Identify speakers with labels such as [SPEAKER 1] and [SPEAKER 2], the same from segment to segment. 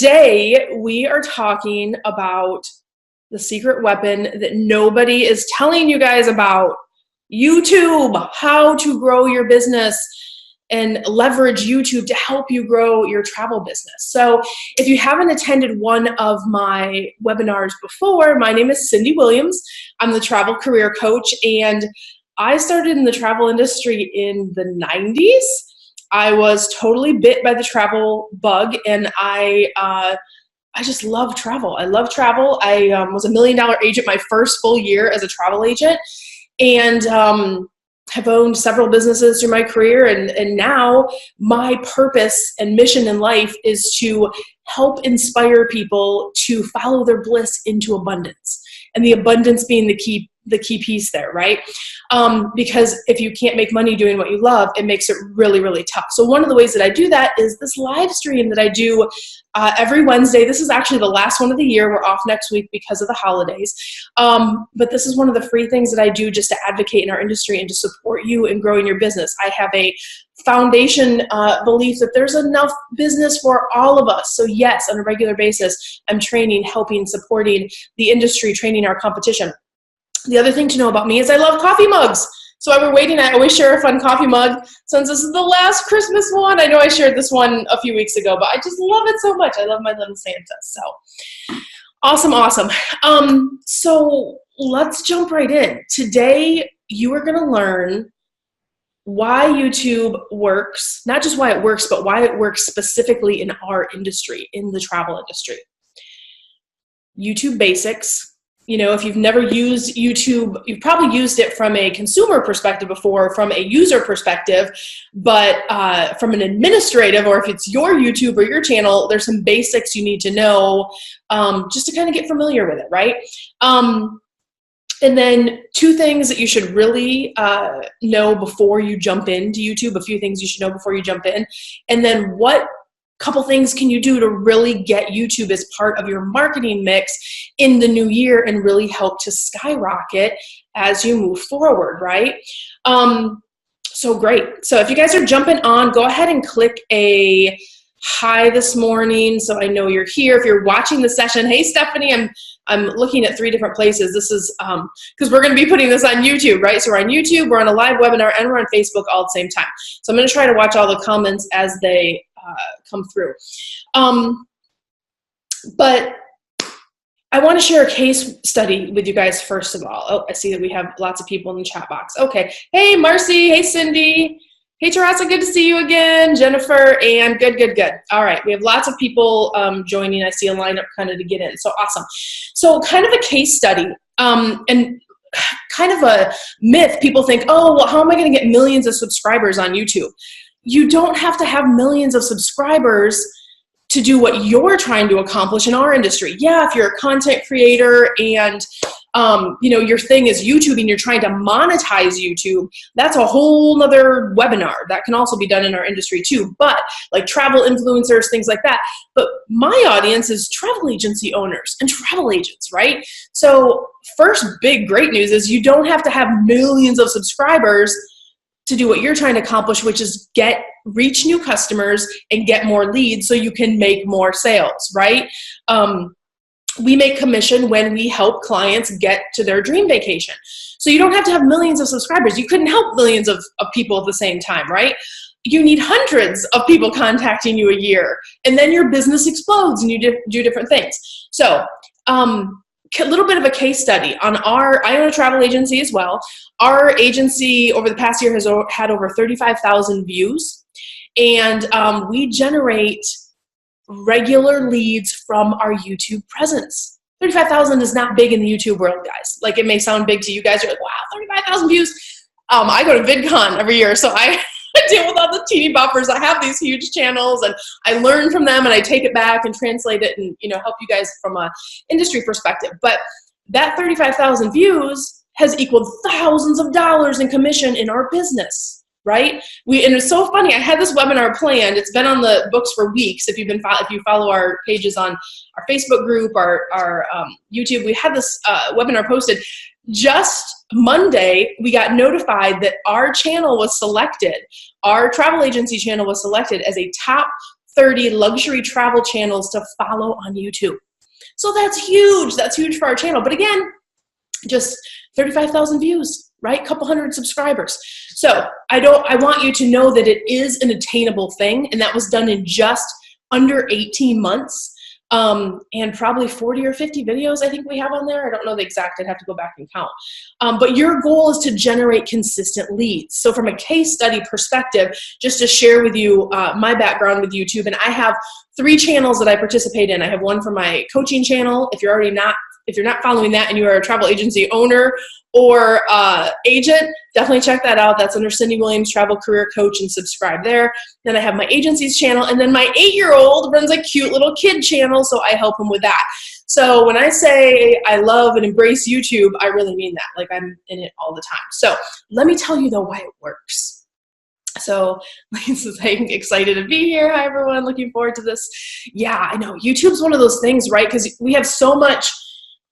[SPEAKER 1] Today, we are talking about the secret weapon that nobody is telling you guys about. YouTube, how to grow your business and leverage YouTube to help you grow your travel business. So if you haven't attended one of my webinars before, my name is Cindy Williams. I'm the travel career coach, and I started in the travel industry in the 90s. I was totally bit by the travel bug, and I just love travel. I love travel. I was $1 million agent my first full year as a travel agent, and have owned several businesses through my career. And now my purpose and mission in life is to help inspire people to follow their bliss into abundance, and the abundance being the key piece there, right? Because if you can't make money doing what you love, it makes it really, really tough. So one of the ways that I do that is this live stream that I do every Wednesday. This is actually the last one of the year. We're off next week because of the holidays. But this is one of the free things that I do just to advocate in our industry and to support you in growing your business. I have a foundation belief that there's enough business for all of us. So yes, on a regular basis, I'm training, helping, supporting the industry, training our competition. The other thing to know about me is I love coffee mugs. So while we're waiting, I always share a fun coffee mug. Since this is the last Christmas one, I know I shared this one a few weeks ago, but I just love it so much. I love my little Santa. So awesome. So let's jump right in. Today, you are going to learn why YouTube works, not just why it works, but why it works specifically in our industry, in the travel industry. YouTube basics. You know, if you've never used YouTube, you've probably used it from a consumer perspective before, from a user perspective, but from an administrative, or if it's your YouTube or your channel, there's some basics you need to know just to kind of get familiar with it, right? And then two things that you should really know before you jump into YouTube, a few things you should know before you jump in, and then what couple things can you do to really get YouTube as part of your marketing mix in the new year and really help to skyrocket as you move forward, right? So great. So if you guys are jumping on, go ahead and click a hi this morning so I know you're here. If you're watching the session, hey Stephanie, I'm looking at 3 different places. This is because we're going to be putting this on YouTube, right? So we're on YouTube, we're on a live webinar, and we're on Facebook all at the same time. So I'm going to try to watch all the comments as they come through. But I want to share a case study with you guys first of all. Oh, I see that we have lots of people in the chat box. Okay. Hey, Marcy. Hey, Cindy. Hey, Teresa. Good to see you again. Jennifer. And good. All right. We have lots of people joining. I see a lineup kind of to get in. So awesome. So kind of a case study and kind of a myth. People think, oh, well, how am I going to get millions of subscribers on YouTube? You don't have to have millions of subscribers to do what you're trying to accomplish in our industry. Yeah, if you're a content creator and your thing is YouTube and you're trying to monetize YouTube, that's a whole nother webinar. That can also be done in our industry too, but like travel influencers, things like that. But my audience is travel agency owners and travel agents, right? So first big great news is you don't have to have millions of subscribers to do what you're trying to accomplish, which is reach new customers and get more leads so you can make more sales, right? We make commission when we help clients get to their dream vacation. So you don't have to have millions of subscribers. You couldn't help millions of people at the same time, right? You need hundreds of people contacting you a year, and then your business explodes and you do different things. So a little bit of a case study on I own a travel agency as well. Our agency over the past year has had over 35,000 views, and we generate regular leads from our YouTube presence. 35,000 is not big in the YouTube world, guys. Like, it may sound big to you guys. You're like, wow, 35,000 views. I go to VidCon every year, so I deal with all the teeny boppers. I have these huge channels, and I learn from them, and I take it back and translate it and help you guys from a industry perspective. But that 35,000 views has equaled thousands of dollars in commission in our business, right? And it's so funny. I had this webinar planned. It's been on the books for weeks. If you follow our pages on our Facebook group, our YouTube, we had this webinar posted. Just Monday, we got notified that our channel was selected. Our travel agency channel was selected as a top 30 luxury travel channels to follow on YouTube. So that's huge. That's huge for our channel. But again, just 35,000 views, right? Couple hundred subscribers. So I want you to know that it is an attainable thing, and that was done in just under 18 months. And probably 40 or 50 videos I think we have on there. I don't know the exact, I'd have to go back and count. But your goal is to generate consistent leads. So from a case study perspective, just to share with you my background with YouTube, and I have 3 channels that I participate in. I have one for my coaching channel. If you're not following that and you are a travel agency owner or agent, definitely check that out. That's under Cindy Williams Travel Career Coach, and subscribe there. Then I have my agency's channel, and then my 8-year-old runs a cute little kid channel, so I help him with that. So when I say I love and embrace YouTube, I really mean that. Like, I'm in it all the time. So let me tell you though why it works. So Lisa's saying, excited to be here. Hi everyone, looking forward to this. Yeah, I know YouTube's one of those things, right? Because we have so much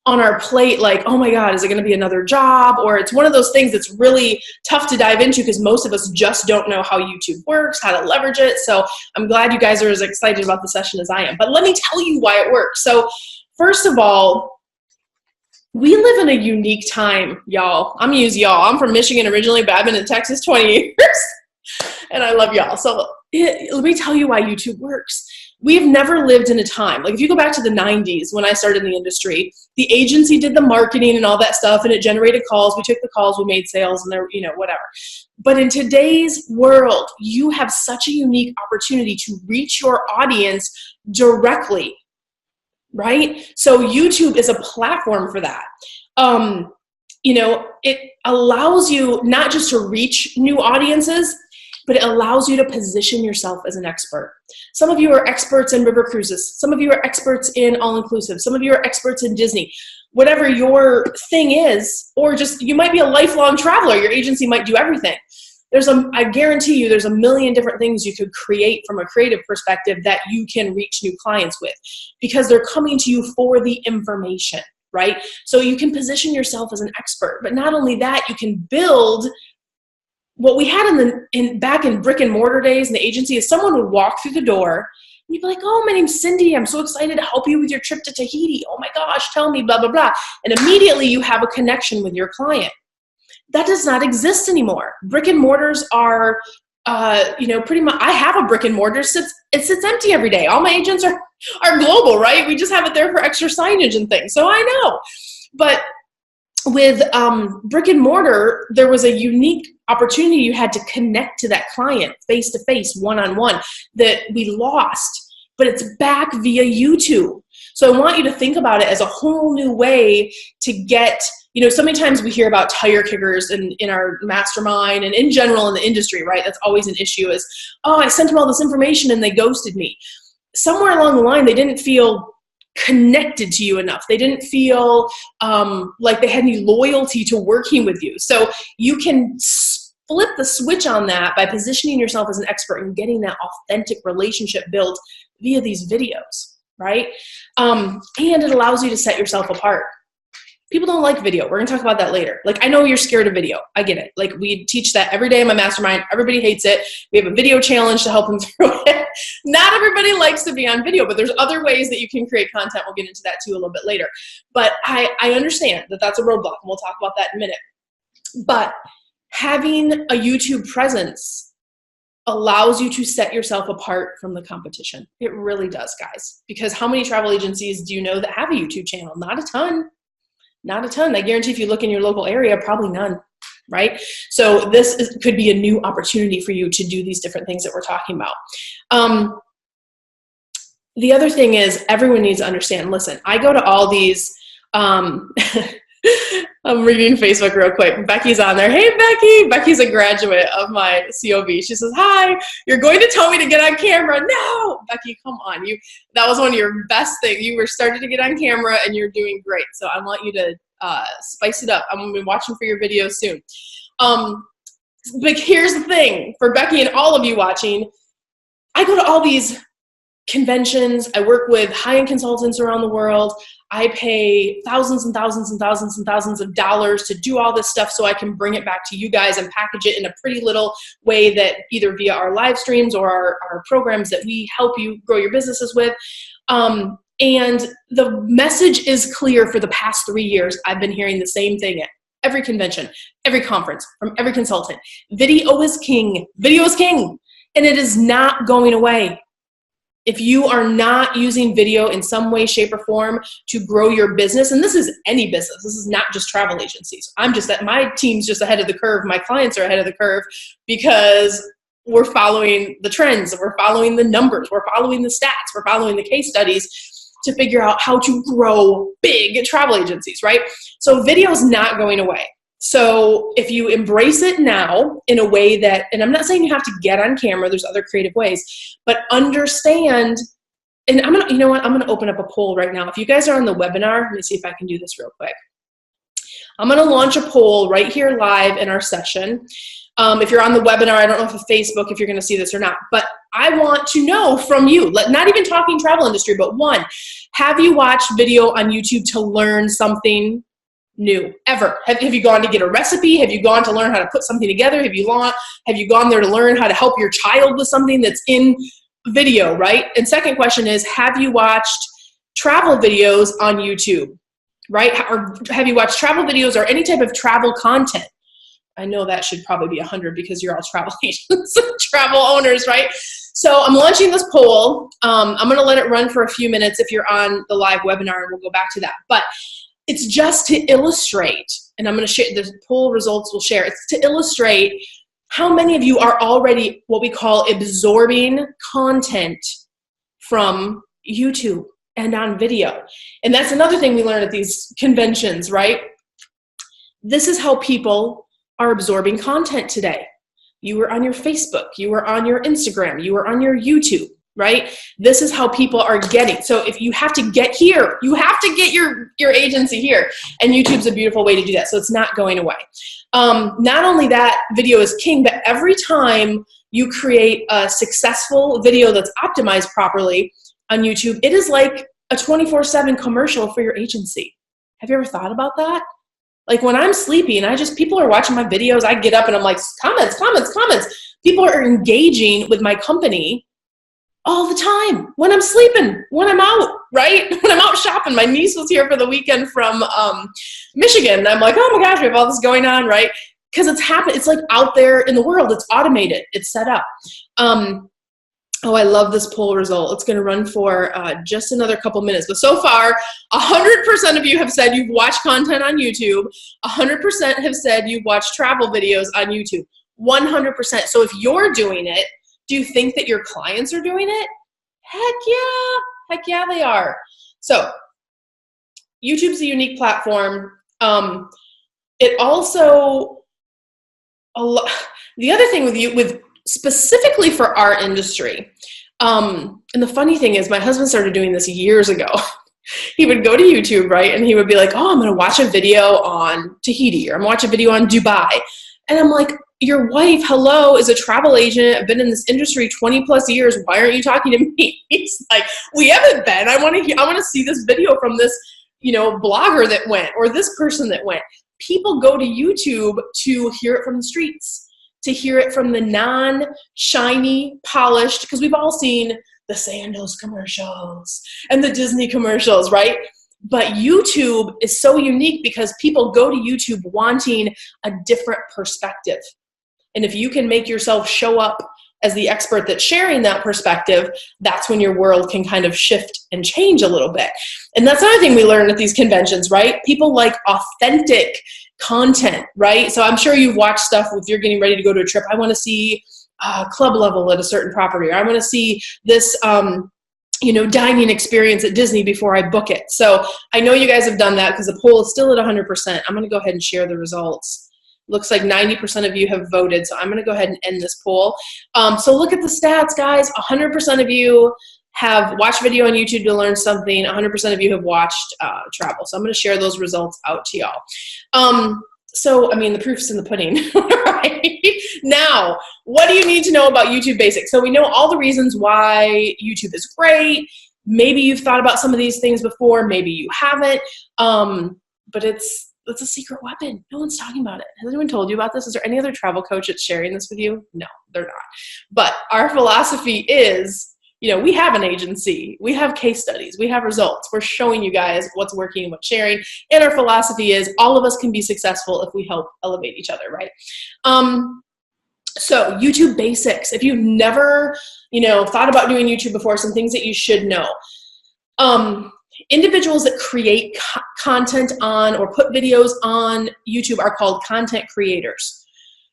[SPEAKER 1] on our plate, like, oh my God, is it going to be another job? Or it's one of those things that's really tough to dive into because most of us just don't know how YouTube works, how to leverage it. So I'm glad you guys are as excited about the session as I am. But let me tell you why it works. So first of all, we live in a unique time, y'all. I'm going to use y'all. I'm from Michigan originally, but I've been in Texas 20 years. And I love y'all. So let me tell you why YouTube works. We've never lived in a time, like if you go back to the 90s when I started in the industry, the agency did the marketing and all that stuff, and it generated calls. We took the calls, we made sales, and there, whatever. But in today's world, you have such a unique opportunity to reach your audience directly, right? So YouTube is a platform for that. It allows you not just to reach new audiences, but it allows you to position yourself as an expert. Some of you are experts in river cruises. Some of you are experts in all-inclusive. Some of you are experts in Disney. Whatever your thing is, or just you might be a lifelong traveler. Your agency might do everything. I guarantee you there's a million different things you could create from a creative perspective that you can reach new clients with, because they're coming to you for the information, right? So you can position yourself as an expert. But not only that, you can build what we had back in brick and mortar days in the agency is someone would walk through the door and you'd be like, oh, my name's Cindy. I'm so excited to help you with your trip to Tahiti. Oh my gosh, tell me, blah, blah, blah. And immediately you have a connection with your client. That does not exist anymore. Brick and mortars are, pretty much, I have a brick and mortar. It sits empty every day. All my agents are global, right? We just have it there for extra signage and things. So I know. But with brick and mortar, there was a unique opportunity. You had to connect to that client face-to-face, one-on-one, that we lost, but it's back via YouTube. So I want you to think about it as a whole new way to get, so many times we hear about tire kickers in our mastermind and in general in the industry, right? That's always an issue is, oh, I sent them all this information and they ghosted me. Somewhere along the line, they didn't feel connected to you enough. They didn't feel like they had any loyalty to working with you. So you can flip the switch on that by positioning yourself as an expert and getting that authentic relationship built via these videos, right? And it allows you to set yourself apart. People don't like video. We're going to talk about that later. Like, I know you're scared of video. I get it. Like, we teach that every day in my mastermind. Everybody hates it. We have a video challenge to help them through it. Not everybody likes to be on video, but there's other ways that you can create content. We'll get into that too a little bit later. But I understand that that's a roadblock, and we'll talk about that in a minute. But having a YouTube presence allows you to set yourself apart from the competition. It really does, guys. Because how many travel agencies do you know that have a YouTube channel? Not a ton. Not a ton. I guarantee if you look in your local area, probably none, right? So this could be a new opportunity for you to do these different things that we're talking about. The other thing is everyone needs to understand, listen, I go to all these, I'm reading Facebook real quick. Becky's on there. Hey, Becky. Becky's a graduate of my COV. She says, hi, you're going to tell me to get on camera. No, Becky, come on. That was one of your best things. You were starting to get on camera and you're doing great. So I want you to spice it up. I'm going to be watching for your videos soon. But here's the thing for Becky and all of you watching. I go to all these conventions. I work with high-end consultants around the world. I pay thousands and thousands and thousands and thousands of dollars to do all this stuff so I can bring it back to you guys and package it in a pretty little way that either via our live streams or our programs that we help you grow your businesses with. And the message is clear. For the past 3 years, I've been hearing the same thing at every convention, every conference, from every consultant. Video is king. Video is king. And it is not going away. If you are not using video in some way, shape, or form to grow your business, and this is any business, this is not just travel agencies. My team's just ahead of the curve. My clients are ahead of the curve because we're following the trends, we're following the numbers, we're following the stats, we're following the case studies to figure out how to grow big travel agencies, right? So video is not going away. So if you embrace it now in a way that, and I'm not saying you have to get on camera, there's other creative ways, but understand, and I'm gonna open up a poll right now. If you guys are on the webinar, let me see if I can do this real quick. I'm gonna launch a poll right here live in our session. If you're on the webinar, I don't know if Facebook, if you're gonna see this or not, but I want to know from you, not even talking travel industry, but one, have you watched video on YouTube to learn something new ever? Have you gone to get a recipe? Have you gone to learn how to put something together? Have you gone there to learn how to help your child with something that's in video, right? And second question is, have you watched travel videos on YouTube, right? Or have you watched travel videos or any type of travel content? I know that should probably be 100 because you're all travel agents, travel owners, right? So I'm launching this poll. I'm going to let it run for a few minutes if you're on the live webinar, and we'll go back to that. But it's just to illustrate, and I'm going to share, the poll results will share. It's to illustrate how many of you are already what we call absorbing content from YouTube and on video. And that's another thing we learn at these conventions, right? This is how people are absorbing content today. You were on your Facebook, you were on your Instagram, you were on your YouTube, right? This is how people are getting. So if you have to get here, you have to get your agency here. And YouTube's a beautiful way to do that. So it's not going away. Not only that, video is king, but every time you create a successful video that's optimized properly on YouTube, it is like a 24/7 commercial for your agency. Have you ever thought about that? Like when I'm sleepy and people are watching my videos, I get up and I'm like, comments, comments, comments. People are engaging with my company all the time when I'm sleeping, when I'm out, right? When I'm out shopping. My niece was here for the weekend from Michigan. And I'm like, oh my gosh, we have all this going on, right? Because it's happening. It's like out there in the world. It's automated. It's set up. Oh, I love this poll result. It's going to run for just another couple minutes. But so far, 100% of you have said you've watched content on YouTube. 100% have said you've watched travel videos on YouTube. 100%. So if you're doing it, do you think that your clients are doing it? Heck yeah. Heck yeah, they are. So YouTube's a unique platform. It also, the other thing with specifically for our industry, and the funny thing is my husband started doing this years ago. He would go to YouTube, right? And he would be like, oh, I'm going to watch a video on Tahiti, or I'm going to watch a video on Dubai. And I'm like, your wife, hello, is a travel agent. I've been in this industry 20 plus years. Why aren't you talking to me? He's like, we haven't been. I want to see this video from this, blogger that went, or this person that went. People go to YouTube to hear it from the streets, to hear it from the non-shiny, polished, because we've all seen the Sandals commercials and the Disney commercials, right? But YouTube is so unique because people go to YouTube wanting a different perspective. And if you can make yourself show up as the expert that's sharing that perspective, that's when your world can kind of shift and change a little bit. And that's another thing we learn at these conventions, right? People like authentic content, right? So I'm sure you've watched stuff if you're getting ready to go to a trip. I want to see club level at a certain property, or I want to see this dining experience at Disney before I book it. So I know you guys have done that because the poll is still at 100%. I'm going to go ahead and share the results. Looks like 90% of you have voted, so I'm going to go ahead and end this poll. So look at the stats, guys. 100% of you have watched video on YouTube to learn something. 100% of you have watched travel. So I'm going to share those results out to y'all. So, the proof's in the pudding, right? Now, what do you need to know about YouTube Basics? So we know all the reasons why YouTube is great. Maybe you've thought about some of these things before, maybe you haven't, but it's a secret weapon. No one's talking about it. Has anyone told you about this? Is there any other travel coach that's sharing this with you? No, they're not. But our philosophy is, we have an agency, we have case studies, we have results. We're showing you guys what's working and what's sharing. And our philosophy is all of us can be successful if we help elevate each other, right? So YouTube basics. If you've never, thought about doing YouTube before, some things that you should know. Individuals that create content on or put videos on YouTube are called content creators.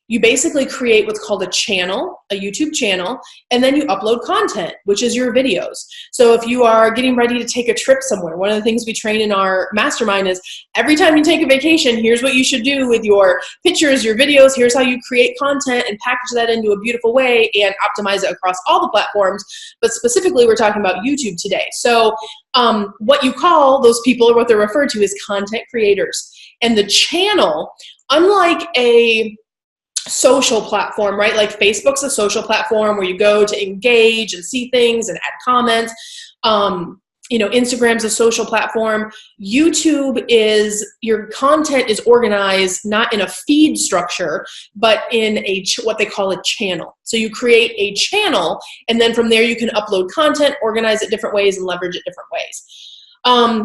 [SPEAKER 1] You basically create what's called a channel, a YouTube channel, and then you upload content, which is your videos. So if you are getting ready to take a trip somewhere, one of the things we train in our mastermind is every time you take a vacation, here's what you should do with your pictures, your videos, here's how you create content and package that into a beautiful way and optimize it across all the platforms. But specifically, we're talking about YouTube today. So what you call those people, or what they're referred to, is content creators. And the channel, unlike a social platform, right? Like Facebook's a social platform where you go to engage and see things and add comments. Instagram's a social platform. YouTube is, your content is organized not in a feed structure, but in what they call a channel. So you create a channel, and then from there you can upload content, organize it different ways, and leverage it different ways.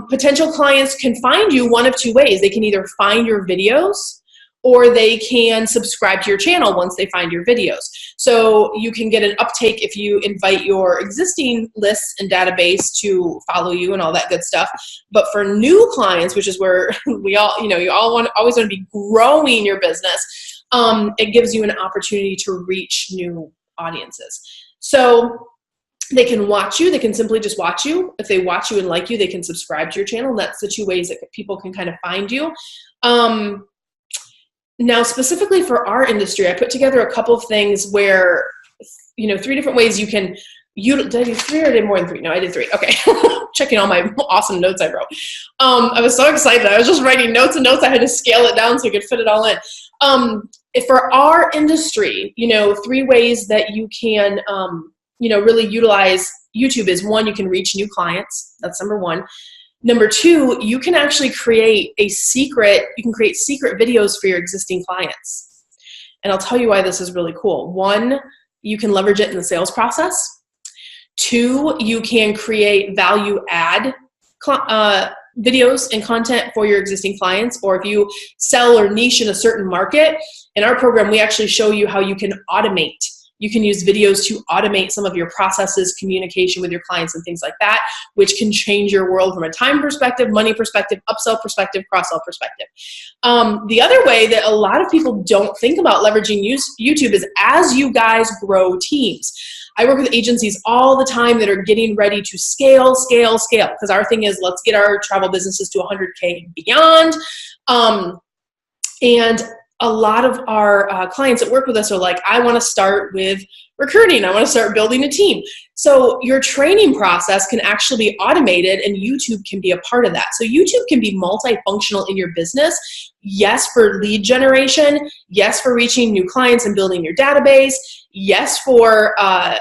[SPEAKER 1] Potential clients can find you one of two ways. They can either find your videos, or they can subscribe to your channel once they find your videos. So you can get an uptake if you invite your existing lists and database to follow you and all that good stuff. But for new clients, which is where we all, you always want to be growing your business, it gives you an opportunity to reach new audiences. So they can watch you. They can simply just watch you. If they watch you and like you, they can subscribe to your channel. That's the two ways that people can kind of find you. Now, specifically for our industry, I put together a couple of things where, 3 different ways you can, did I do 3 or did I more than 3? No, I did 3. Okay. Checking all my awesome notes I wrote. I was so excited. I was just writing notes and notes. I had to scale it down so I could fit it all in. If for our industry, 3 ways that you can, really utilize YouTube is, 1, you can reach new clients. That's number 1. Number 2, you can actually create secret videos for your existing clients. And I'll tell you why this is really cool. 1, you can leverage it in the sales process. 2, you can create value add videos and content for your existing clients. Or if you sell or niche in a certain market, in our program, we actually show you how you can automate. You can use videos to automate some of your processes, communication with your clients and things like that, which can change your world from a time perspective, money perspective, upsell perspective, cross-sell perspective. The other way that a lot of people don't think about leveraging YouTube is as you guys grow teams. I work with agencies all the time that are getting ready to scale, because our thing is, let's get our travel businesses to 100K and beyond. And a lot of our clients that work with us are like, I want to start with recruiting. I want to start building a team. So your training process can actually be automated, and YouTube can be a part of that. So YouTube can be multifunctional in your business. Yes, for lead generation. Yes, for reaching new clients and building your database. Yes, for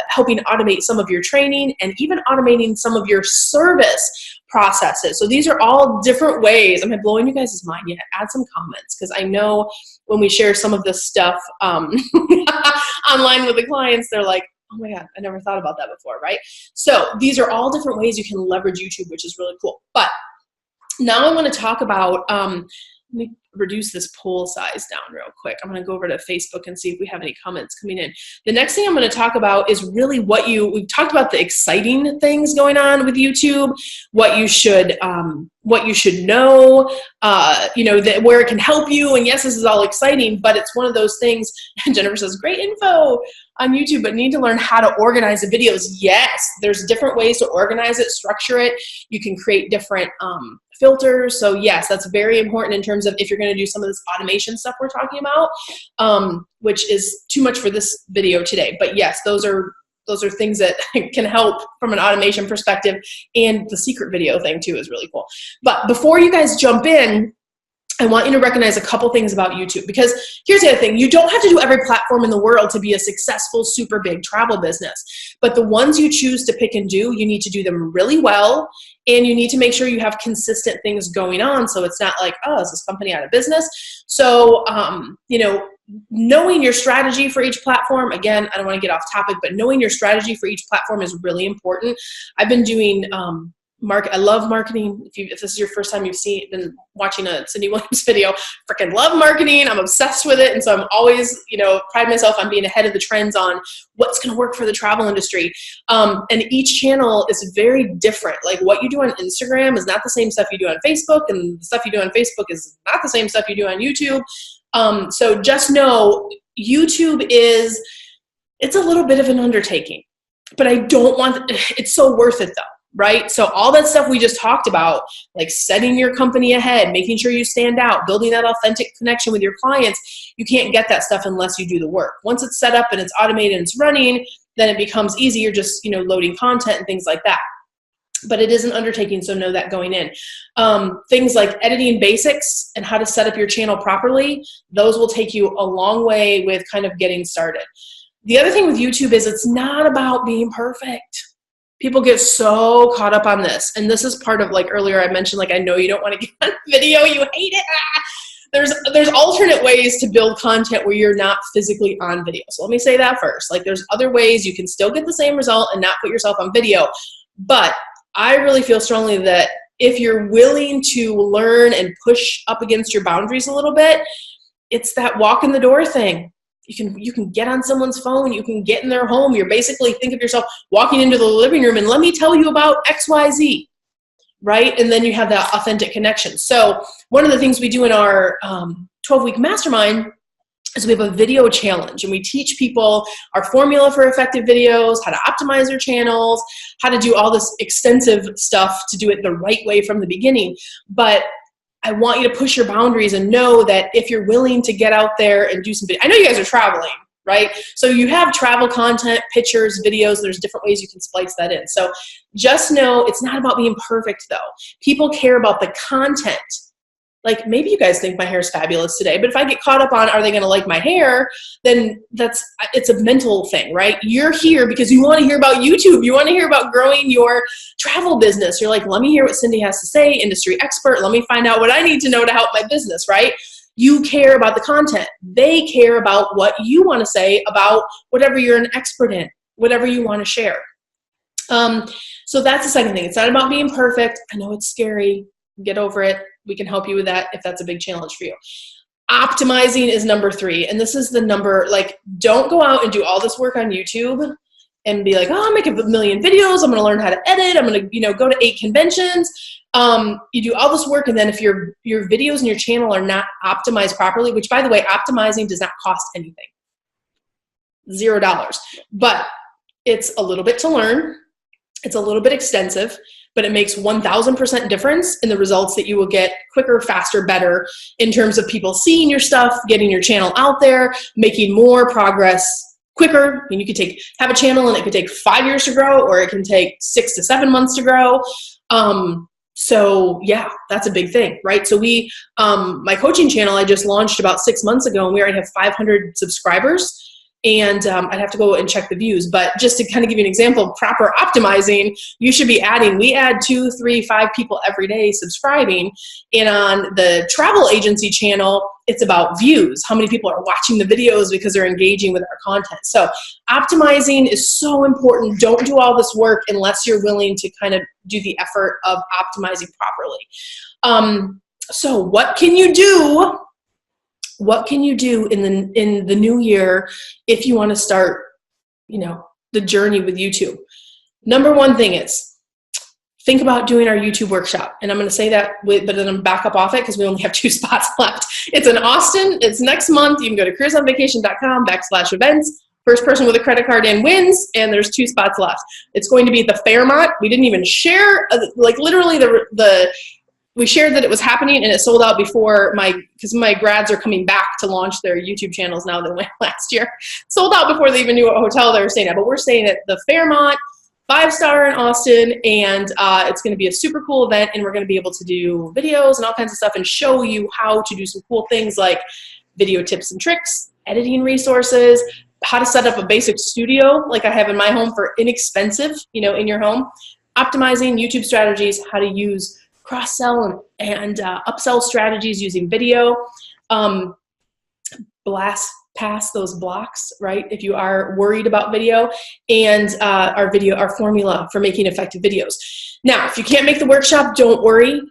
[SPEAKER 1] helping automate some of your training and even automating some of your service processes. So these are all different ways. Am I blowing you guys' mind yet? Add some comments, because I know when we share some of this stuff online with the clients, they're like, oh my God, I never thought about that before, right? So these are all different ways you can leverage YouTube, which is really cool. But now I want to talk about, let me reduce this poll size down real quick. I'm going to go over to Facebook and see if we have any comments coming in. The next thing I'm going to talk about is really we've talked about the exciting things going on with YouTube, what you should know, that where it can help you. And yes, this is all exciting, but it's one of those things, and Jennifer says, great info on YouTube, but need to learn how to organize the videos. Yes, there's different ways to organize it, structure it. You can create different filters. So yes, that's very important in terms of if you're going to do some of this automation stuff we're talking about, which is too much for this video today. But yes, those are things that can help from an automation perspective, and the secret video thing too is really cool. But before you guys jump in, I want you to recognize a couple things about YouTube, because here's the other thing. You don't have to do every platform in the world to be a successful, super big travel business. But the ones you choose to pick and do, you need to do them really well. And you need to make sure you have consistent things going on. So it's not like, oh, is this company out of business? So, knowing your strategy for each platform, again, I don't want to get off topic, but knowing your strategy for each platform is really important. I've been doing, I love marketing. If this is your first time been watching a Cindy Williams video, freaking love marketing. I'm obsessed with it. And so I'm always, pride myself on being ahead of the trends on what's going to work for the travel industry. And each channel is very different. Like what you do on Instagram is not the same stuff you do on Facebook, and the stuff you do on Facebook is not the same stuff you do on YouTube. So just know YouTube it's a little bit of an undertaking, but it's so worth it though. Right? So all that stuff we just talked about, like setting your company ahead, making sure you stand out, building that authentic connection with your clients, you can't get that stuff unless you do the work. Once it's set up and it's automated and it's running, then it becomes easy. You're just, loading content and things like that. But it is an undertaking, so know that going in. Things like editing basics and how to set up your channel properly, those will take you a long way with kind of getting started. The other thing with YouTube is it's not about being perfect. People get so caught up on this. And this is part of, like earlier I mentioned, like, I know you don't want to get on video, you hate it. There's alternate ways to build content where you're not physically on video. So let me say that first. Like there's other ways you can still get the same result and not put yourself on video. But I really feel strongly that if you're willing to learn and push up against your boundaries a little bit, it's that walk in the door thing. You can get on someone's phone, you can get in their home. You're basically, think of yourself walking into the living room and let me tell you about XYZ, right? And then you have that authentic connection. So one of the things we do in our 12-week mastermind is we have a video challenge, and we teach people our formula for effective videos, how to optimize their channels, how to do all this extensive stuff to do it the right way from the beginning. But I want you to push your boundaries and know that if you're willing to get out there and do some video, I know you guys are traveling, right? So you have travel content, pictures, videos, there's different ways you can splice that in. So just know it's not about being perfect though. People care about the content. Like maybe you guys think my hair is fabulous today, but if I get caught up on, are they going to like my hair? Then it's a mental thing, right? You're here because you want to hear about YouTube. You want to hear about growing your travel business. You're like, let me hear what Cindy has to say, industry expert. Let me find out what I need to know to help my business, right? You care about the content. They care about what you want to say about whatever you're an expert in, whatever you want to share. So that's the second thing. It's not about being perfect. I know it's scary. Get over it. We can help you with that if that's a big challenge for you. Optimizing is number 3. And this is the number, like, don't go out and do all this work on YouTube and be like, oh, I'll make a million videos. I'm going to learn how to edit. I'm going to, go to 8 conventions. You do all this work. And then if your videos and your channel are not optimized properly, which by the way, optimizing does not cost anything, $0, but it's a little bit to learn. It's a little bit extensive, but it makes 1000% difference in the results that you will get quicker, faster, better in terms of people seeing your stuff, getting your channel out there, making more progress quicker. I mean, you could have a channel and it could take 5 years to grow, or it can take 6 to 7 months to grow. So yeah, that's a big thing, right? So my coaching channel, I just launched about 6 months ago, and we already have 500 subscribers. And I'd have to go and check the views, but just to kind of give you an example of proper optimizing, we add 2, 3, 5 people every day subscribing. And on the travel agency channel, it's about views. How many people are watching the videos because they're engaging with our content. So optimizing is so important. Don't do all this work unless you're willing to kind of do the effort of optimizing properly. So what can you do? What can you do in the new year if you want to start, the journey with YouTube? Number 1 thing is think about doing our YouTube workshop. And I'm going to say that, but then I'm back up off it because we only have 2 spots left. It's in Austin. It's next month. You can go to careersonvacation.com/events. First person with a credit card in wins, and there's 2 spots left. It's going to be at the Fairmont. We didn't even share, literally we shared that it was happening, and it sold out before because my grads are coming back to launch their YouTube channels now. They went last year. Sold out before they even knew what hotel they were staying at. But we're staying at the Fairmont 5-star in Austin, and it's going to be a super cool event, and we're going to be able to do videos and all kinds of stuff and show you how to do some cool things like video tips and tricks, editing resources, how to set up a basic studio like I have in my home for inexpensive, in your home, optimizing YouTube strategies, how to use cross-sell and upsell strategies using video, blast past those blocks, right? If you are worried about video, and our formula for making effective videos. Now, if you can't make the workshop, don't worry.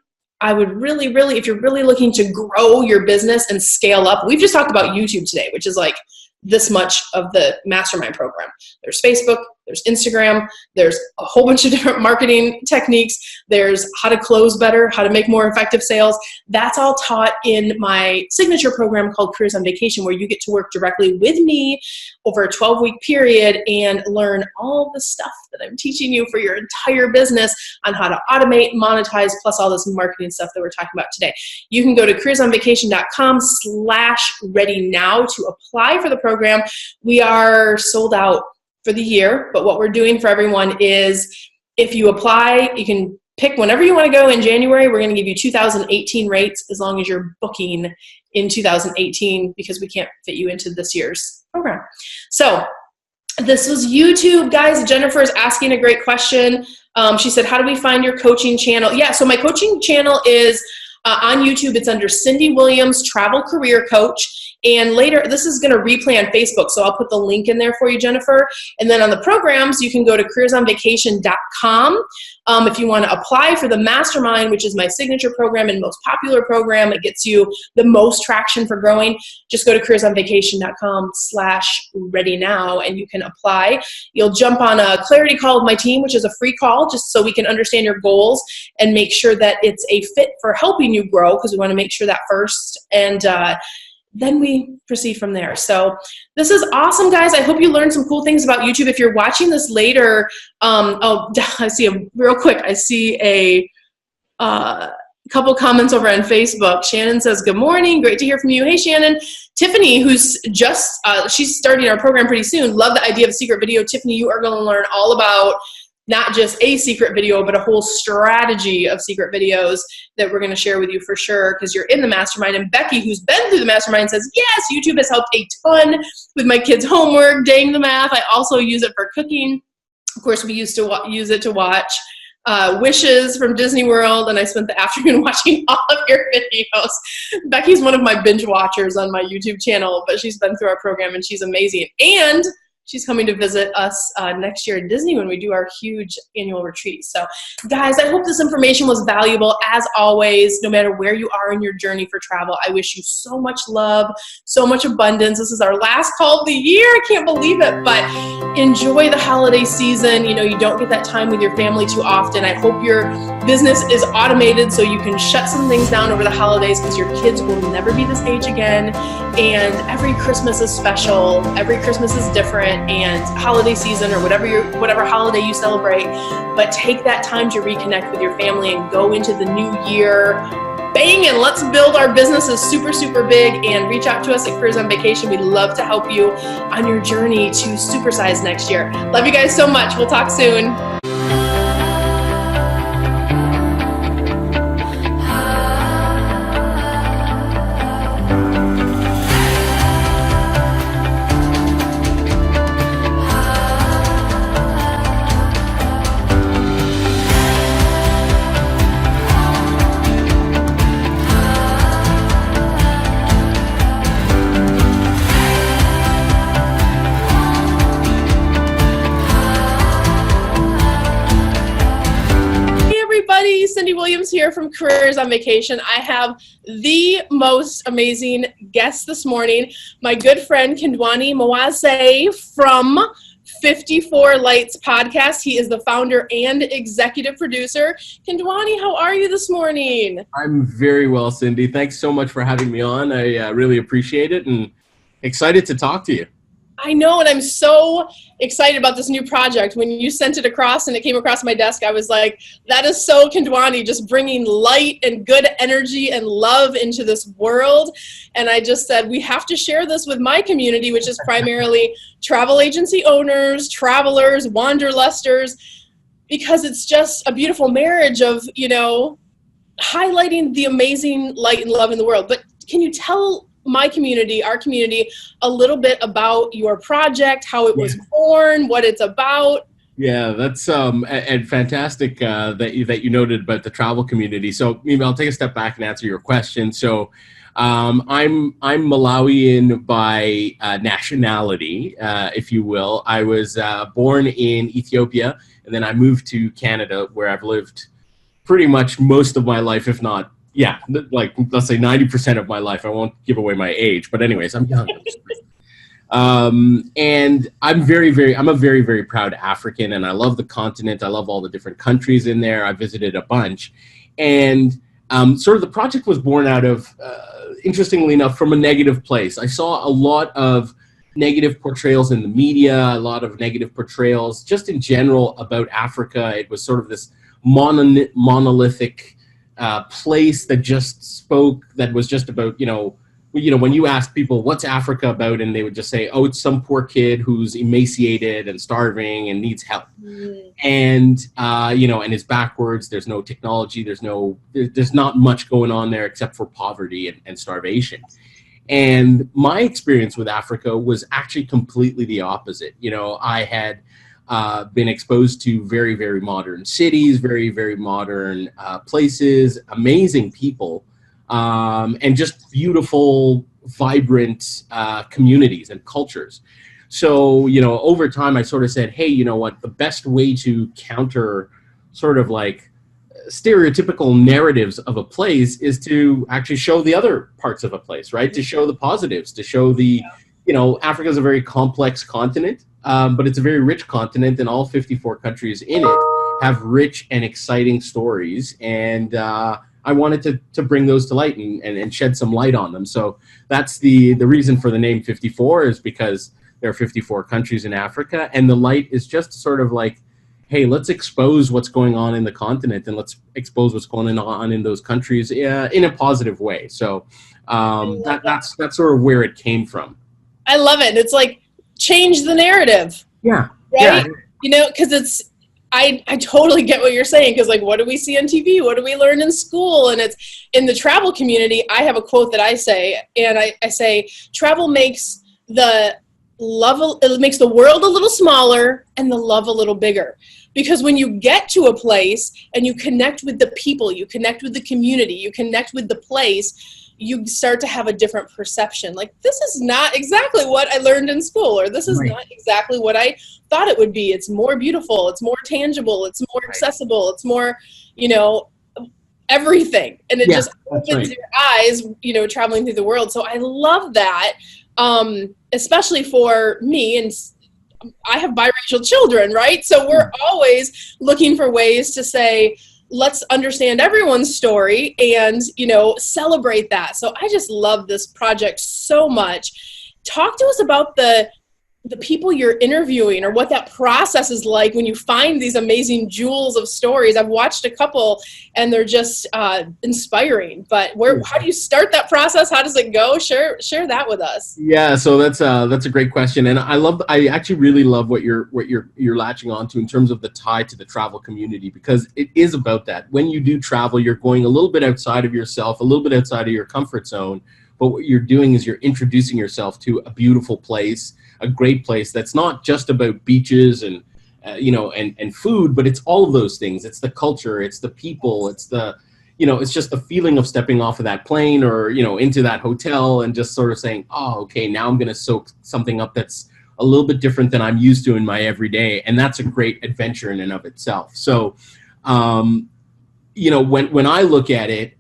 [SPEAKER 1] I would really, if you're really looking to grow your business and scale up, we've just talked about YouTube today, which is like this much of the mastermind program. There's Facebook, there's Instagram, there's a whole bunch of different marketing techniques. There's how to close better, how to make more effective sales. That's all taught in my signature program called Careers on Vacation, where you get to work directly with me over a 12-week period and learn all the stuff that I'm teaching you for your entire business on how to automate, monetize, plus all this marketing stuff that we're talking about today. You can go to careersonvacation.com/ready-now to apply for the program. We are sold out for the year, but what we're doing for everyone is if you apply, you can pick whenever you want to go in January. We're going to give you 2018 rates as long as you're booking in 2018, because we can't fit you into this year's program. So this was YouTube, guys. Jennifer is asking a great question. She said, how do we find your coaching channel? Yeah, so my coaching channel is on YouTube. It's under Cindy Williams, Travel Career Coach. And later, this is going to replay on Facebook, so I'll put the link in there for you, Jennifer. And then on the programs, you can go to careersonvacation.com. If you want to apply for the mastermind, which is my signature program and most popular program, it gets you the most traction for growing. Just go to careersonvacation.com/ready-now, and you can apply. You'll jump on a clarity call with my team, which is a free call, just so we can understand your goals and make sure that it's a fit for helping you grow, because we want to make sure that first. And then we proceed from there. So this is awesome, guys. I hope you learned some cool things about YouTube. If you're watching this later, I see a couple comments over on Facebook. Shannon says, good morning. Great to hear from you. Hey, Shannon. Tiffany, who's just, she's starting our program pretty soon. Love the idea of a secret video. Tiffany, you are going to learn all about not just a secret video, but a whole strategy of secret videos that we're going to share with you for sure, because you're in the mastermind. And Becky, who's been through the mastermind, says, yes, YouTube has helped a ton with my kids' homework. Dang the math. I also use it for cooking. Of course, we used to use it to watch Wishes from Disney World, and I spent the afternoon watching all of your videos. Becky's one of my binge watchers on my YouTube channel, but she's been through our program, and she's amazing. And she's coming to visit us next year in Disney when we do our huge annual retreat. So guys, I hope this information was valuable. As always, no matter where you are in your journey for travel, I wish you so much love, so much abundance. This is our last call of the year. I can't believe it, but enjoy the holiday season. You don't get that time with your family too often. I hope your business is automated so you can shut some things down over the holidays, because your kids will never be this age again. And every Christmas is special. Every Christmas is different. And holiday season, or whatever holiday you celebrate, but take that time to reconnect with your family and go into the new year banging. Let's build our businesses super, super big, and reach out to us at Careers on Vacation. We'd love to help you on your journey to supersize next year. Love you guys so much. We'll talk soon. Cindy Williams here from Careers on Vacation. I have the most amazing guest this morning, my good friend Kindwani Mawase from 54 Lights podcast. He is the founder and executive producer. Kindwani, how are you this morning?
[SPEAKER 2] I'm very well, Cindy. Thanks so much for having me on. I really appreciate it, and excited to talk to you.
[SPEAKER 1] I know, and I'm so excited about this new project. When you sent it across and it came across my desk, I was like, that is so Kindwani, just bringing light and good energy and love into this world. And I just said, we have to share this with my community, which is primarily travel agency owners, travelers, wanderlusters. because it's just a beautiful marriage of, highlighting the amazing light and love in the world. But can you tell my community, our community, a little bit about your project, how it was born, what it's about?
[SPEAKER 2] Yeah, that's and fantastic that you noted about the travel community. So maybe I'll take a step back and answer your question. So I'm Malawian by nationality, if you will. I was born in Ethiopia, and then I moved to Canada, where I've lived pretty much most of my life, if not, like let's say 90% of my life. I won't give away my age, but anyways, I'm young. And I'm a very, very proud African, and I love the continent. I love all the different countries in there. I visited a bunch, and sort of the project was born out of, interestingly enough, from a negative place. I saw a lot of negative portrayals in the media, a lot of negative portrayals just in general about Africa. It was sort of this monolithic place that was just about, when you ask people what's Africa about, and they would just say, oh, it's some poor kid who's emaciated and starving and needs help. And, and is backwards. There's no technology. There's not much going on there except for poverty and starvation. And my experience with Africa was actually completely the opposite. I had been exposed to very, very modern cities, very, very modern places, amazing people, and just beautiful, vibrant communities and cultures. So, over time, I sort of said, hey, you know what, the best way to counter sort of like stereotypical narratives of a place is to actually show the other parts of a place, right? To show the positives, to show Africa is a very complex continent, but it's a very rich continent, and all 54 countries in it have rich and exciting stories. And I wanted to bring those to light and shed some light on them. So that's the reason for the name 54, is because there are 54 countries in Africa, and the light is just sort of like, hey, let's expose what's going on in the continent, and let's expose what's going on in those countries in a positive way. So that's sort of where it came from.
[SPEAKER 1] I love it. It's like, change the narrative.
[SPEAKER 2] Yeah.
[SPEAKER 1] Right? Yeah. Because I totally get what you're saying, because like, what do we see on TV? What do we learn in school? And it's in the travel community. I have a quote that I say, and I say, travel makes it makes the world a little smaller and the love a little bigger. Because when you get to a place and you connect with the people, you connect with the community, you connect with the place, you start to have a different perception. Like, this is not exactly what I learned in school, or this is not exactly what I thought it would be. It's more beautiful. It's more tangible. It's more accessible. It's more, everything. And it just opens your eyes, traveling through the world. So I love that, especially for me. And I have biracial children, right? So we're always looking for ways to say, let's understand everyone's story and, celebrate that. So I just love this project so much. Talk to us about the people you're interviewing, or what that process is like when you find these amazing jewels of stories. I've watched a couple and they're just inspiring, but how do you start that process? How does it go? Share that with us.
[SPEAKER 2] Yeah. So that's a great question. And I actually really love what you're latching onto in terms of the tie to the travel community, because it is about that. When you do travel, you're going a little bit outside of yourself, a little bit outside of your comfort zone. But what you're doing is you're introducing yourself to a beautiful place, a great place that's not just about beaches and and food, but it's all of those things. It's the culture, it's the people, it's it's just the feeling of stepping off of that plane or into that hotel and just sort of saying, oh, okay, now I'm going to soak something up that's a little bit different than I'm used to in my everyday, and that's a great adventure in and of itself. So when I look at it,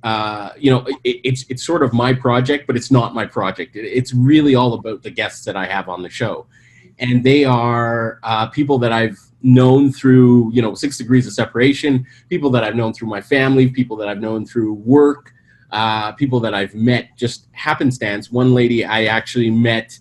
[SPEAKER 2] it's sort of my project, but it's not my project. It's really all about the guests that I have on the show. And they are people that I've known through, 6 degrees of separation, people that I've known through my family, people that I've known through work, people that I've met just happenstance. One lady I actually met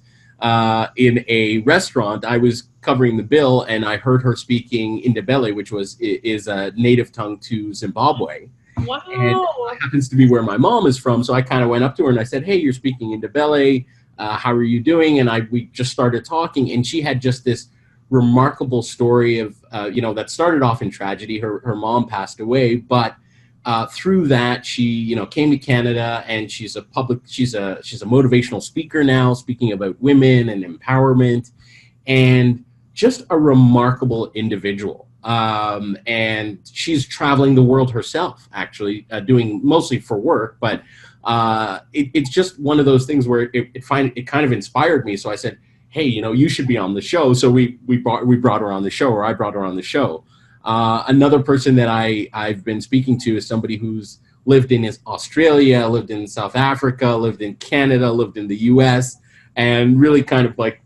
[SPEAKER 2] in a restaurant. I was covering the bill, and I heard her speaking Indebele, which is a native tongue to Zimbabwe.
[SPEAKER 1] Wow.
[SPEAKER 2] And it happens to be where my mom is from, so I kind of went up to her and I said, hey, you're speaking Indebele. How are you doing? And we just started talking, and she had just this remarkable story of, that started off in tragedy. Her mom passed away, but through that, she, came to Canada, and she's a motivational speaker now, speaking about women and empowerment, and just a remarkable individual. And she's traveling the world herself, actually, doing mostly for work, but it's just one of those things where it kind of inspired me. So I said, hey, you should be on the show. So we brought her on the show, or I brought her on the show. Another person that I've been speaking to is somebody who's lived in Australia, lived in South Africa, lived in Canada, lived in the US, and really kind of like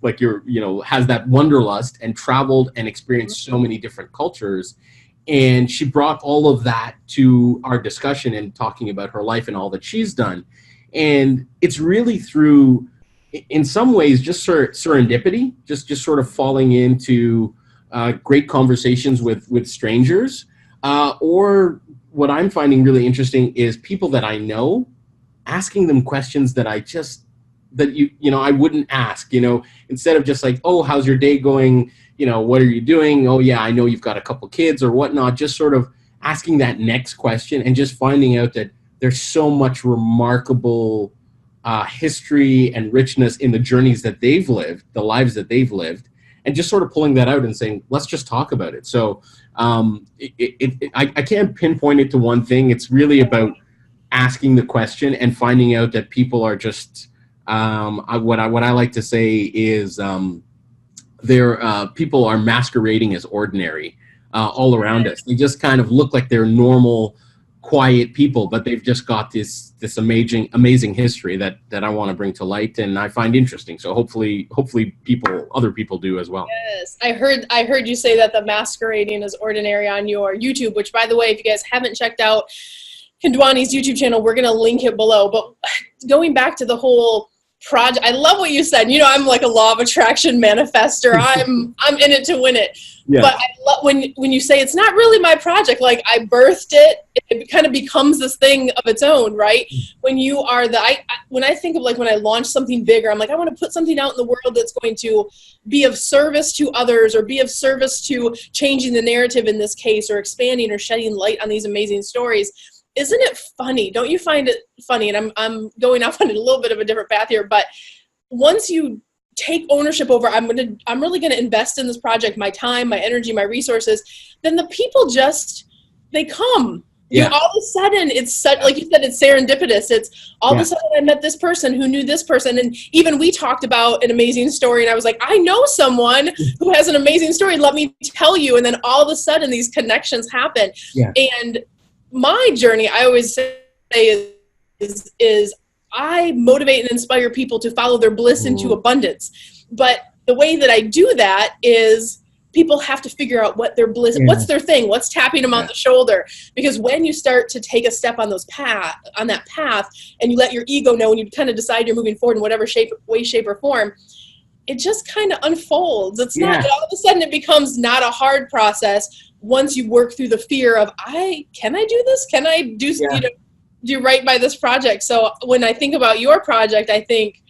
[SPEAKER 2] has that wanderlust and traveled and experienced so many different cultures. And she brought all of that to our discussion and talking about her life and all that she's done. And it's really through, in some ways, just serendipity, just sort of falling into great conversations with strangers, or what I'm finding really interesting is people that I know, asking them questions that I wouldn't ask, instead of just like, oh, how's your day going? What are you doing? Oh yeah, I know you've got a couple kids or whatnot. Just sort of asking that next question and just finding out that there's so much remarkable history and richness in the journeys that they've lived, the lives that they've lived, and just sort of pulling that out and saying, let's just talk about it. So I can't pinpoint it to one thing. It's really about asking the question and finding out that people are just, what I like to say is people are masquerading as ordinary all around us. They just kind of look like they're normal, quiet people, but they've just got this amazing history that I want to bring to light, and I find interesting. So hopefully other people do as well.
[SPEAKER 1] Yes, I heard you say that, the masquerading is ordinary, on your YouTube, which, by the way, if you guys haven't checked out Kandwani's YouTube channel, we're going to link it below. But going back to the whole project, I love what you said. I'm like a law of attraction manifester. I'm in it to win it. Yeah. But I love when you say it's not really my project. Like, I birthed it. It kind of becomes this thing of its own, right? When you are when I think of, like, when I launch something bigger, I'm like, I want to put something out in the world that's going to be of service to others, or be of service to changing the narrative in this case, or expanding or shedding light on these amazing stories. Isn't it funny? Don't you find it funny? And I'm going off on a little bit of a different path here, but once you take ownership over, I'm really gonna invest in this project, my time, my energy, my resources, then the people they come. Yeah. All of a sudden, it's such, like you said, it's serendipitous. It's all of a sudden I met this person who knew this person, and even we talked about an amazing story, and I was like, I know someone who has an amazing story. Let me tell you. And then all of a sudden, these connections happen. Yeah. And my journey, I always say, is I motivate and inspire people to follow their bliss into abundance. But the way that I do that is people have to figure out what their bliss, what's their thing, what's tapping them on the shoulder. Because when you start to take a step on that path, and you let your ego know, and you kind of decide you're moving forward in whatever way, shape, or form, it just kind of unfolds. It's not, all of a sudden it becomes not a hard process once you work through the fear of, can I do this? Can I do right by this project? So when I think about your project, I think,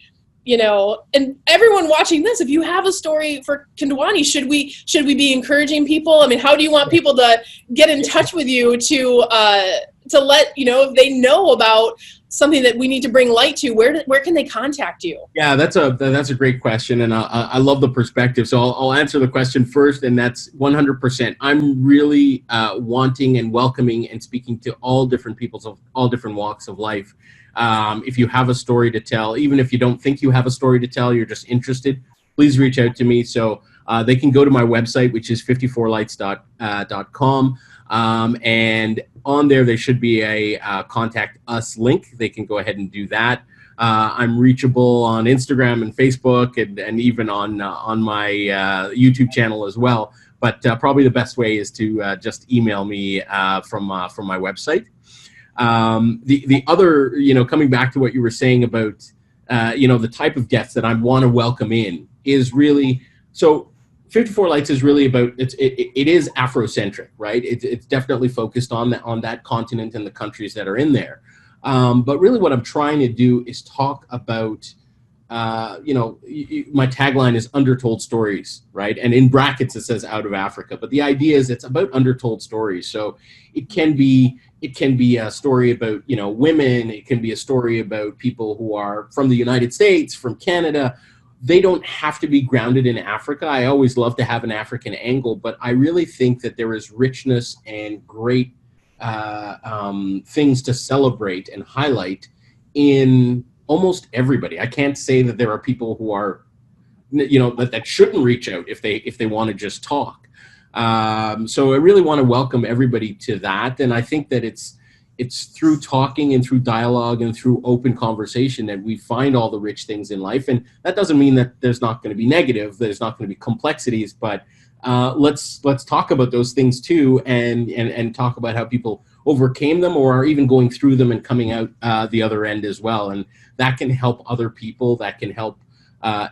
[SPEAKER 1] and everyone watching this, if you have a story for Kandwani, should we be encouraging people? I mean, how do you want people to get in touch with you to let, if they know about something that we need to bring light to, where can they contact you? Yeah,
[SPEAKER 2] that's a great question, and I love the perspective. So I'll answer the question first, and that's 100%. I'm really wanting and welcoming and speaking to all different peoples of all different walks of life. If you have a story to tell, even if you don't think you have a story to tell, you're just interested, please reach out to me. So they can go to my website, which is 54lights.com. And on there should be a contact us link. They can go ahead and do that. I'm reachable on Instagram and Facebook, and even on my YouTube channel as well. But probably the best way is to just email me from my website. The other, coming back to what you were saying about, the type of guests that I want to welcome in is really, so 54 Lights is really about, it is Afrocentric, right? It's definitely focused on that continent and the countries that are in there. But really what I'm trying to do is talk about my tagline is undertold stories, right? And in brackets, it says out of Africa. But the idea is it's about undertold stories. So it can be a story about, women. It can be a story about people who are from the United States, from Canada. They don't have to be grounded in Africa. I always love to have an African angle, but I really think that there is richness and great things to celebrate and highlight in almost everybody. I can't say that there are people who are, that shouldn't reach out if they want to just talk. So I really want to welcome everybody to that, and I think that it's through talking and through dialogue and through open conversation that we find all the rich things in life. And that doesn't mean that there's not going to be negative, there's not going to be complexities, but let's talk about those things too, and talk about how people overcame them or are even going through them and coming out the other end as well. And that can help other people, that can help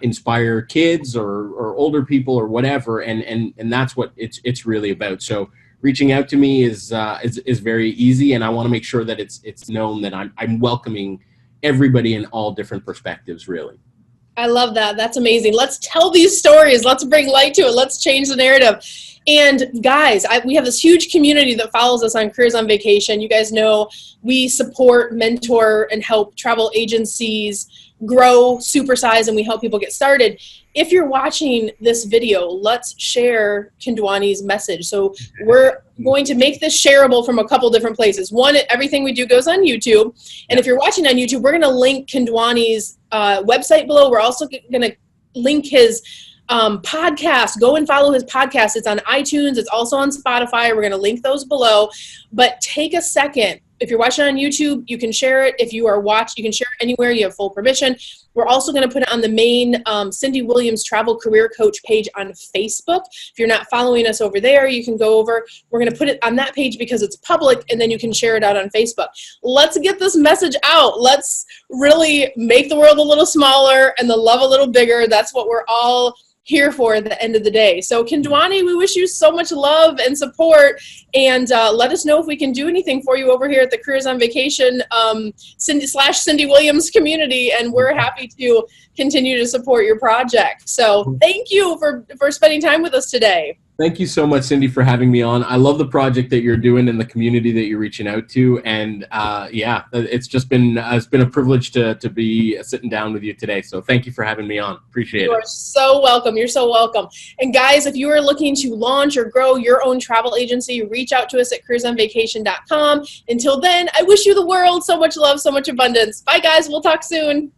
[SPEAKER 2] inspire kids or older people or whatever, and that's what it's really about. So reaching out to me is very easy, and I want to make sure that it's known that I'm welcoming everybody in all different perspectives, really.
[SPEAKER 1] I love that. That's amazing. Let's tell these stories. Let's bring light to it. Let's change the narrative. And guys, we have this huge community that follows us on Careers on Vacation. You guys know we support, mentor, and help travel agencies grow, supersize, and we help people get started. If you're watching this video, let's share Kindwani's message. So we're going to make this shareable from a couple different places. One, everything we do goes on YouTube. And if you're watching on YouTube, we're going to link Kindwani's website below. We're also going to link his podcast. Go and follow his podcast. It's on iTunes. It's also on Spotify. We're going to link those below. But take a second. If you're watching on YouTube, you can share it. If you are you can share it anywhere. You have full permission. We're also going to put it on the main Cindy Williams Travel Career Coach page on Facebook. If you're not following us over there, you can go over. We're going to put it on that page because it's public, and then you can share it out on Facebook. Let's get this message out. Let's really make the world a little smaller and the love a little bigger. That's what we're all here for at the end of the day. So Kindwani, we wish you so much love and support, and let us know if we can do anything for you over here at the Careers on Vacation Cindy Williams community, and we're happy to continue to support your project. So thank you for spending time with us today.
[SPEAKER 2] Thank you so much, Cindy, for having me on. I love the project that you're doing and the community that you're reaching out to. And it's been a privilege to be sitting down with you today. So thank you for having me on. Appreciate it.
[SPEAKER 1] You are so welcome. You're so welcome. And guys, if you are looking to launch or grow your own travel agency, reach out to us at careersonvacation.com. Until then, I wish you the world so much love, so much abundance. Bye, guys. We'll talk soon.